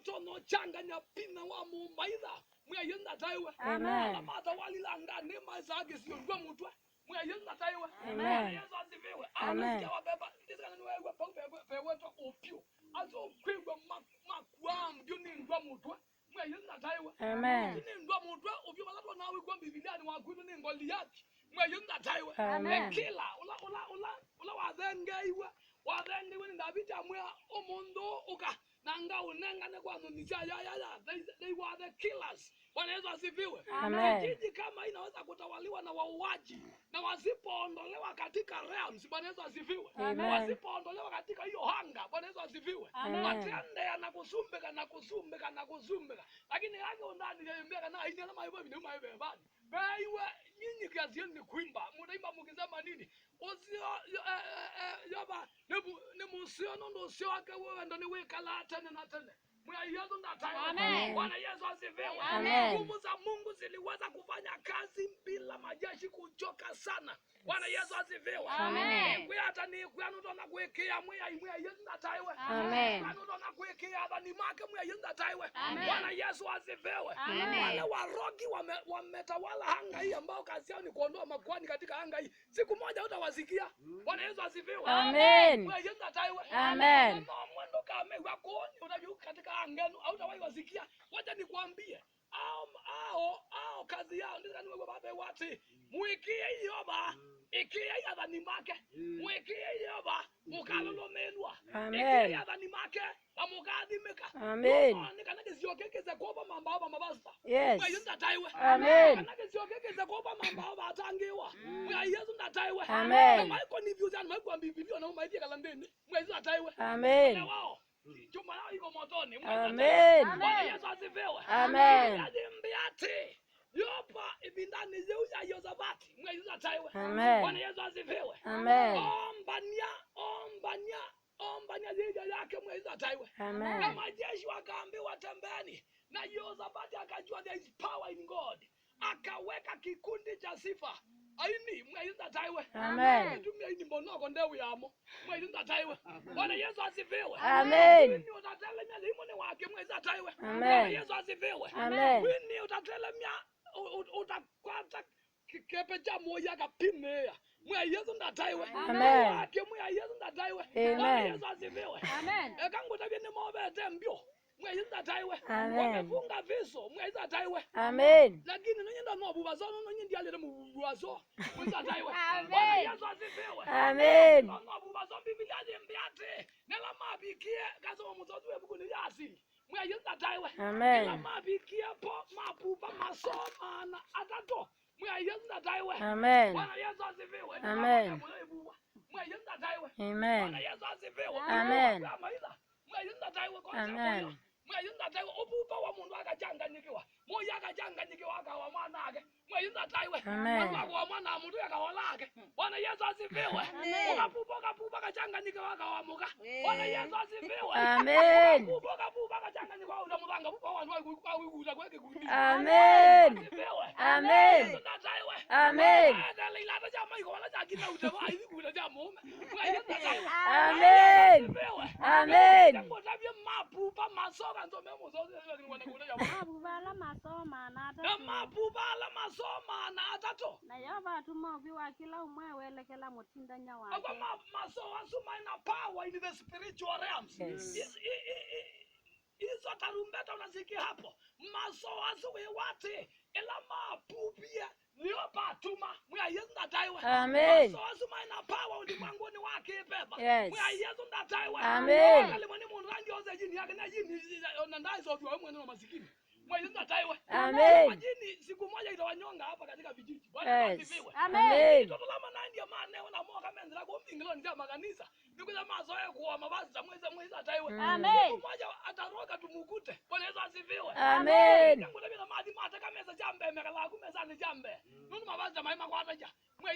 tono changanya pina wa mumaitha mwa yenda taiwe Amen. mata walila ngane mazage sio ndwa mutwa mwa yenda taiwe Amen. Yesu asifiwe Amen. wabeba ndizana ni wewe pewe to opio azo kwigwa makwam juni ndwa mutwa mwa yenda taiwe Amen. ni ndwa mutwa opio balato nawe kwa biblia ni wakwinu ni ngoli yake mwa yenda taiwe Amen. kila ula wadhengiwe ni David amwa omundo uka nanga unengane kwa nunisha ya they were the killers. Bwana Yesu asifiwe. Amen. Jiji kama inaweza kutawaliwa na wauaji na wasipoondolewa katika realms. Bwana Yesu asifiwe. Wasipoondolewa katika hiyo hanga. Bwana Yesu asifiwe. Matende yanakusumbeka. Lakini yake undani yembeka na hinyana maibo bini maibe bani. Baiwe nyinyi kazi yenu ni kuimba. Munaimba mukisema nini? Osio yoba ne musio ndo sio wake wewe ndo ni wekala tena na tena. Mwa Yesu ndataye. Bwana Yesu asifiwe. Nguvu za Mungu ziliweza kufanya kazi bila majeshi kuchoka sana. Bwana Yesu asifiwe. Amen. Kwa hata ni kwa ndo na kuwekea mwa Yesu ndataye. Amen. Kwa ndo na kuwekea hata ni make mwa Yesu ndataye. Bwana Yesu asifiwe. Wale warogi wametawala anga hii ambao kazi yao ni kuondoa makwani katika anga hii. Siku moja utawasikia. Bwana Yesu asifiwe. Amen. Mwa Yesu ndataye. Amen. Mwendo kama wako unajua katika angano hautawahi wasikia. Wacha nikwambie kazi yao ndio kanwa baba wati mwikie yoba ikie yadhani make mwikie yoba mukalolomelwa ikie yadhani make amugadimeka Amen. Kanake siokekeze kwa mamba mabasta Yes. Yesu ndataiwe. Amen. Kanake siokekeze kwa mamba atangiwa mwa Yesu ndataiwe. Amen. Maiko ni views and maiko Biblia na maidi kalandeni mwa Yesu ndataiwe. Amen. Chuma yao iko motoni. Amen. Bwana Yesu asifiwe. Amen. Mbiati yopa ibindani yeuya Yozabati mwa Yesu ataiwe. Amen. Bwana Yesu asifiwe. Amen. Ombania zija yake mwa Yesu ataiwe. Amen. Na majeshi wakaambiwa tembeni na Yozabati akajua there is power in God. Akaweka kikundi cha sifa. Aini mwa Yesu ataiwe. Amen. Tumia ini mbonoko ndewe yamo. Mwa Yesu ataiwe. Bwana Yesu asifiwe. Amen. Wini utatelemia limone wake mwa Yesu ataiwe. Amen. Bwana Yesu asifiwe. Amen. Wini utatelemia utakwata kikepe cha moya kapimea. Mwa Yesu ndataiwe. Amen. Wake mwa Yesu ndataiwe. Amen. Bwana Yesu asifiwe. Amen. Ekangu tabini mobete mbio. Mwa Yesu ndataiwe. Amen. Wamefunga viso. Mwa Yesu ataiwe. Amen. Lakini nonyenda no bubazo nonyindi alere mu bubazo. Mwa Yesu ataiwe. Amen. Bwana Yesu asifiwe. Amen. No bubazo Biblia mbiate. Nela mabikie kazo muzozu ebukuni yasi. Mwa Yesu ataiwe. Amen. Nela mabikie po mapupa masoma na atato. Mwa Yesu ataiwe. Amen. Bwana Yesu asifiwe. Amen. Mwa Yesu ataiwe. Amen. Bwana Yesu asifiwe. Amen. Mwa Yesu ataiwe kwa Amen. mwa Yesu ataiwe obupa wa mundu akachanganyikiwa. Moya akachanganyikiwa akawa mwana ake. Mwa Yesu ataiwe. Amen. Akawa mwana mundu akawala ake. Bwana Yesu asifiwe. Ukapupa akachanganyikiwa akawamuka. Bwana Yesu asifiwe. Amen. Ukapupa akachanganyikiwa utamudanga pupa wandu akuikuza kweke kuti. Amen. Asifiwe. Amen. Yesu ataiwe. Amen. Ilata chama iko wala chakita utema hivi kuna cha mume. Mwa Yesu ataiwe. Amen. Amen. Jambo tabia mapupa masoka nzome muzozi kuna jambo. Mabubala masoma na Na atatu. mapubala masoma na atato. Na yoba atumovi wa kila umwe welekela mutindanya wake. Kwa masoa suma ina power in the spiritual realms. Yes. Hizo tarumbeta unasikia hapo. Masoa suwe wate ela mapupia niopa tuma mwa Yesu ndataiwe. Amen. Masoa suma ina power ulimwanguni wake beba. Yes. Mwa Yesu ndataiwe. Amen. Kale mwani munrangi oze jini yake na jini ndaizo kwa mwani wa masikini. Mwa Yesu ndataiwe. Amen. Majini siku moja itawanyonga hapa katika vijiji. Bwana Yes. asifiwe. Amen. Toto lama nandi amane na moka mendra kwa mbingilo ndia makanisa. Nikuza mazoea kwa mavazi za mwezi ataiwe. Amen. Siku moja ataroka tumukute. Bwana Yesu asifiwe. Amen. Ngula bila madi mata kameza jambe mekala kumeza ni jambe. Nunu mavazi za maima kwa ataja.